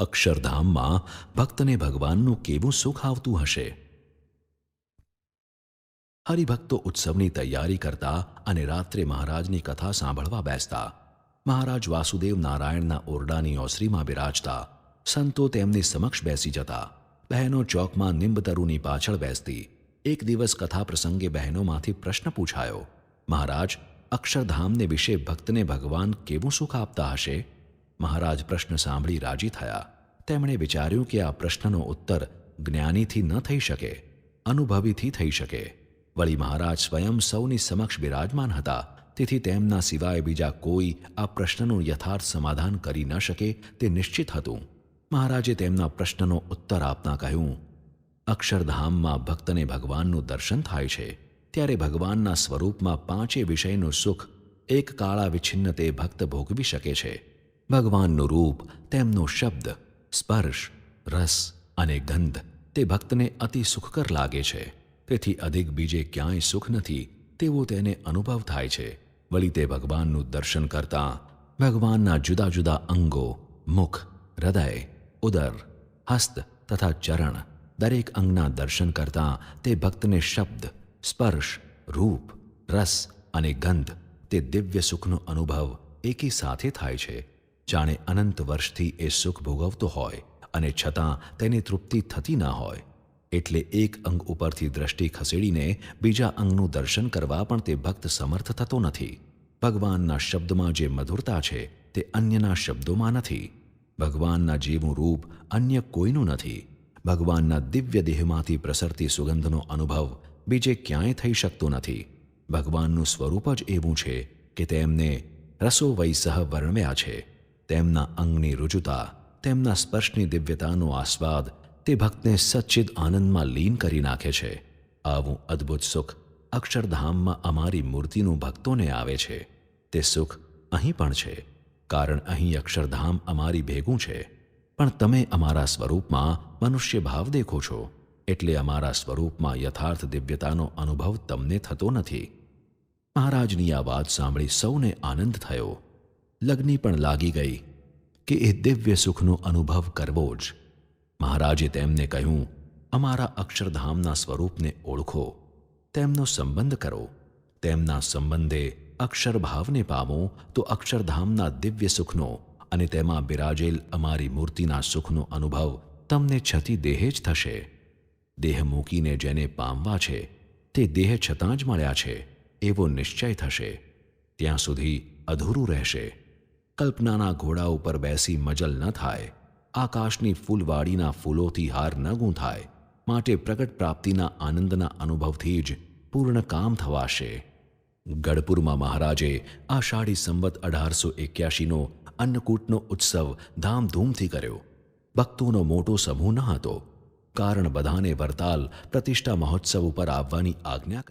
અક્ષરધામમાં ભક્તને ભગવાનનું કેવું સુખ આવતું હશે. હરિભક્તો ઉત્સવની તૈયારી કરતા અને રાત્રે મહારાજની કથા સાંભળવા બેસતા. મહારાજ વાસુદેવ નારાયણના ઓરડાની ઓસરીમાં બિરાજતા. સંતો તેમની સમક્ષ બેસી જતા. બહેનો ચોકમાં નિંબતરુની પાછળ બેસતી. એક દિવસ કથા પ્રસંગે બહેનોમાંથી પ્રશ્ન પૂછાયો, મહારાજ, અક્ષરધામને વિશે ભક્તને ભગવાન કેવું સુખ આપતા હશે? મહારાજ પ્રશ્ન સાંભળી રાજી થયા. તેમણે વિચાર્યું કે આ પ્રશ્નનો ઉત્તર જ્ઞાનીથી ન થઈ શકે, અનુભવીથી થઈ શકે. વળી મહારાજ સ્વયં સૌની સમક્ષ બિરાજમાન હતા, તેથી તેમના સિવાય બીજા કોઈ આ પ્રશ્નનું યથાર્થ સમાધાન કરી ન શકે તે નિશ્ચિત હતું. મહારાજે તેમના પ્રશ્નનો ઉત્તર આપતા કહ્યું, અક્ષરધામમાં ભક્તને ભગવાનનું દર્શન થાય છે ત્યારે ભગવાનના સ્વરૂપમાં પાંચે વિષયનું સુખ એક કાળા વિછિન્ન તે ભક્ત ભોગવી શકે છે. ભગવાનનું રૂપ, તેમનો શબ્દ, સ્પર્શ, રસ અને ગંધ તે ભક્તને અતિ સુખકર લાગે છે. તેથી અધિક બીજે ક્યાંય સુખ નથી તેવો તેને અનુભવ થાય છે. વળી તે ભગવાનનું દર્શન કરતાં ભગવાનના જુદા જુદા અંગો, મુખ, હૃદય, ઉદર, હસ્ત તથા ચરણ દરેક અંગના દર્શન કરતાં તે ભક્તને શબ્દ, સ્પર્શ, રૂપ, રસ અને ગંધ તે દિવ્ય સુખનો અનુભવ એકી સાથે થાય છે. જાણે અનંત વર્ષથી એ સુખ ભોગવતો હોય અને છતાં તેની તૃપ્તિ થતી ન હોય. એટલે એક અંગ ઉપરથી દ્રષ્ટિ ખસેડીને બીજા અંગનું દર્શન કરવા પણ તે ભક્ત સમર્થ થતો નથી. ભગવાનના શબ્દમાં જે મધુરતા છે તે અન્યના શબ્દોમાં નથી. ભગવાનના જેવું રૂપ અન્ય કોઈનું નથી. ભગવાનના દિવ્ય દેહમાંથી પ્રસરતી સુગંધનો અનુભવ બીજે ક્યાંય થઈ શકતો નથી. ભગવાનનું સ્વરૂપ જ એવું છે કે તેમને રસો વૈસહ વર્ણવ્યા છે. તેમના અંગની રુજુતા, તેમના સ્પર્શની દિવ્યતાનો આસ્વાદ તે ભક્તને સચ્ચિદ આનંદમાં લીન કરી નાખે છે. આવું અદ્ભુત સુખ અક્ષરધામમાં અમારી મૂર્તિનું ભક્તોને આવે છે. તે સુખ અહીં પણ છે, કારણ અહીં અક્ષરધામ અમારી ભેગું છે. પણ તમે અમારા સ્વરૂપમાં મનુષ્ય ભાવ દેખો છો, એટલે અમારા સ્વરૂપમાં યથાર્થ દિવ્યતાનો અનુભવ તમને થતો નથી. મહારાજની આ વાત સાંભળી સૌને આનંદ થયો. લગ્ની પણ લાગી ગઈ કે એ દિવ્ય સુખનો અનુભવ કરવો જ. મહારાજે તેમને કહ્યું, અમારા અક્ષરધામના સ્વરૂપને ઓળખો, તેમનો સંબંધ કરો. તેમના સંબંધે અક્ષરભાવને પામો તો અક્ષરધામના દિવ્ય સુખનો અને તેમાં બિરાજેલ અમારી મૂર્તિના સુખનો અનુભવ તમને છતી દેહે જ થશે. દેહ મૂકીને જેને પામવા છે તે દેહ છતાં જ મળ્યા છે એવો નિશ્ચય થશે. ત્યાં સુધી અધૂરું રહેશે. કલ્પનાના ઘોડા ઉપર બેસી મજલ ન થાય. આકાશની ફૂલવાડીના ફૂલોથી હાર ન ગૂંથાય. માટે પ્રગટ પ્રાપ્તિના આનંદના અનુભવથી જ પૂર્ણ કામ થવાશે. ગઢપુરમાં મહારાજે આષાઢી સંવત 1881નો અન્નકૂટનો ઉત્સવ ધામધૂમથી કર્યો. ભક્તોનો મોટો સમૂહ ન હતો, કારણ બધાને વરતાલ પ્રતિષ્ઠા મહોત્સવ ઉપર આવવાની આજ્ઞા